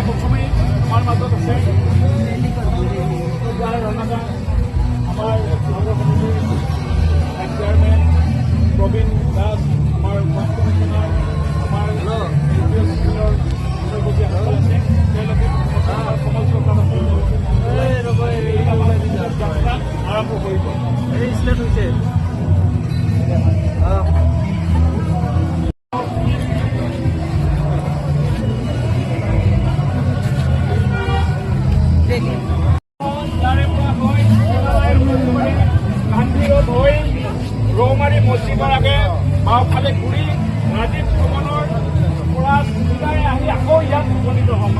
প্ৰথমেই আমাৰ মাজত আছে আমাৰ চেয়াৰমেন প্ৰবীণ দাস, আমাৰ উপ কমিশ্যনাৰ, আমাৰ স্কুলৰ বিষয়াসকল আছে, তেওঁলোকে সমালোচনা যাত্ৰা আৰম্ভ কৰিব। গান্ধী ৰোড হৈ ৰৌমাৰী মছজিদৰ আগে বাওঁফালে ঘূৰি ৰাজীৱ ভৱনৰ পৰা ওলাই আহি আকৌ ইয়াত উপনীত হ'ম।